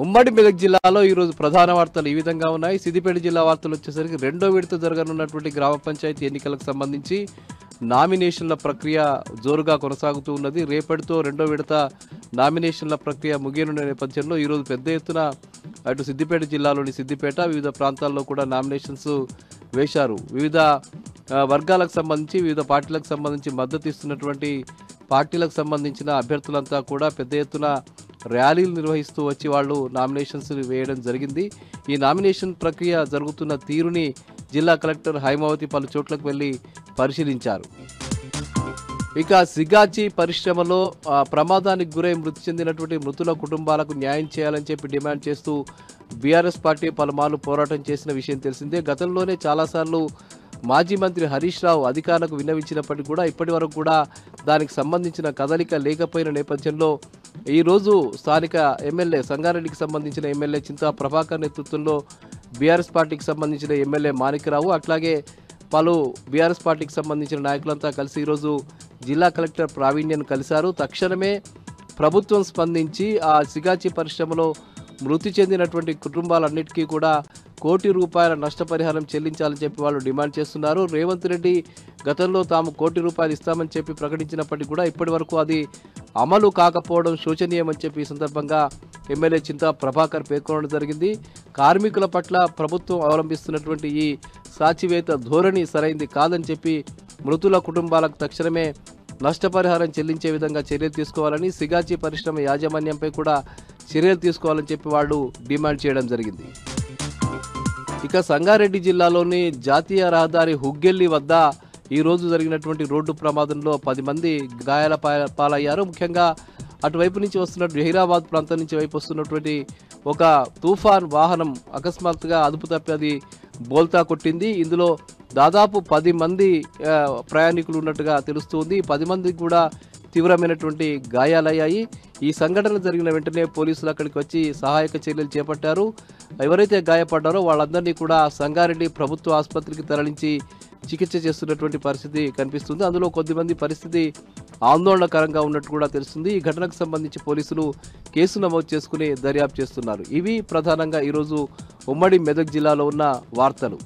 ఉమ్మడి మెదక్ జిల్లాలో ఈరోజు ప్రధాన వార్తలు ఈ విధంగా ఉన్నాయి. సిద్దిపేట జిల్లా వార్తలు వచ్చేసరికి రెండో విడత జరగనున్నటువంటి గ్రామ పంచాయతీ ఎన్నికలకు సంబంధించి నామినేషన్ల ప్రక్రియ జోరుగా కొనసాగుతూ ఉన్నది. రేపటితో రెండో విడత నామినేషన్ల ప్రక్రియ ముగియనున్న నేపథ్యంలో ఈరోజు పెద్ద ఎత్తున అటు సిద్దిపేట జిల్లాలోని సిద్దిపేట వివిధ ప్రాంతాల్లో కూడా నామినేషన్స్ వేశారు. వివిధ వర్గాలకు సంబంధించి వివిధ పార్టీలకు సంబంధించి మద్దతు ఇస్తున్నటువంటి పార్టీలకు సంబంధించిన అభ్యర్థులంతా కూడా పెద్ద ఎత్తున ర్యాలీలు నిర్వహిస్తూ వచ్చి వాళ్ళు నామినేషన్స్ వేయడం జరిగింది. ఈ నామినేషన్ ప్రక్రియ జరుగుతున్న తీరుని జిల్లా కలెక్టర్ హైమావతి పలు చోట్లకు వెళ్లి పరిశీలించారు. ఇక సిగాచి పరిశ్రమలో ప్రమాదానికి గురై మృతి చెందినటువంటి మృతుల కుటుంబాలకు న్యాయం చేయాలని చెప్పి డిమాండ్ చేస్తూ బీఆర్ఎస్ పార్టీ పలుమార్లు పోరాటం చేసిన విషయం తెలిసిందే. గతంలోనే చాలాసార్లు మాజీ మంత్రి హరీష్ రావు అధికారులకు విన్నవించినప్పటికీ కూడా ఇప్పటి వరకు కూడా దానికి సంబంధించిన కదలిక లేకపోయిన నేపథ్యంలో ఈరోజు స్థానిక ఎమ్మెల్యే సంగారెడ్డికి సంబంధించిన ఎమ్మెల్యే చింతా ప్రభాకర్ నేతృత్వంలో బీఆర్ఎస్ పార్టీకి సంబంధించిన ఎమ్మెల్యే మాణిక్యరావు అట్లాగే పలు బీఆర్ఎస్ పార్టీకి సంబంధించిన నాయకులంతా కలిసి ఈరోజు జిల్లా కలెక్టర్ ప్రావీణ్యను కలిశారు. తక్షణమే ప్రభుత్వం స్పందించి ఆ సిగాచి పరిశ్రమలో మృతి చెందినటువంటి కుటుంబాలన్నిటికీ కూడా ₹1 కోటి నష్టపరిహారం చెల్లించాలని చెప్పి వాళ్ళు డిమాండ్ చేస్తున్నారు. రేవంత్ రెడ్డి గతంలో తాము ₹1 కోటి ఇస్తామని చెప్పి ప్రకటించినప్పటికీ కూడా ఇప్పటి వరకు అది అమలు కాకపోవడం శోచనీయమని చెప్పి ఈ సందర్భంగా ఎమ్మెల్యే చింతా ప్రభాకర్ పేర్కొనడం జరిగింది. కార్మికుల పట్ల ప్రభుత్వం అవలంబిస్తున్నటువంటి ఈ సాచివేత ధోరణి సరైంది కాదని చెప్పి మృతుల కుటుంబాలకు తక్షణమే నష్టపరిహారం చెల్లించే విధంగా చర్యలు తీసుకోవాలని, సిగాచి పరిశ్రమ యాజమాన్యంపై కూడా చర్యలు తీసుకోవాలని చెప్పి వాళ్ళు డిమాండ్ చేయడం జరిగింది. ఇక సంగారెడ్డి జిల్లాలోని జాతీయ రహదారి హుగ్గెల్లి వద్ద ఈరోజు జరిగినటువంటి రోడ్డు ప్రమాదంలో 10 మంది గాయాల పాలయ్యారు. ముఖ్యంగా అటువైపు నుంచి వస్తున్న జహీరాబాద్ ప్రాంతం నుంచి వైపు వస్తున్నటువంటి ఒక తుఫాన్ వాహనం అకస్మాత్తుగా అదుపు తప్పి అది బోల్తా కొట్టింది. ఇందులో దాదాపు 10 మంది ప్రయాణికులు ఉన్నట్టుగా తెలుస్తుంది. 10 మందికి కూడా తీవ్రమైనటువంటి గాయాలయ్యాయి. ఈ సంఘటన జరిగిన వెంటనే పోలీసులు అక్కడికి వచ్చి సహాయక చర్యలు చేపట్టారు. ఎవరైతే గాయపడ్డారో వాళ్ళందరినీ కూడా సంగారెడ్డి ప్రభుత్వ ఆసుపత్రికి తరలించి చికిత్స చేస్తున్నటువంటి పరిస్థితి కనిపిస్తుంది. అందులో కొద్దిమంది పరిస్థితి ఆందోళనకరంగా ఉన్నట్టు కూడా తెలుస్తుంది. ఈ ఘటనకు సంబంధించి పోలీసులు కేసు నమోదు చేసుకుని దర్యాప్తు చేస్తున్నారు. ఇవి ప్రధానంగా ఈరోజు ఉమ్మడి మెదక్ జిల్లాలో ఉన్న వార్తలు.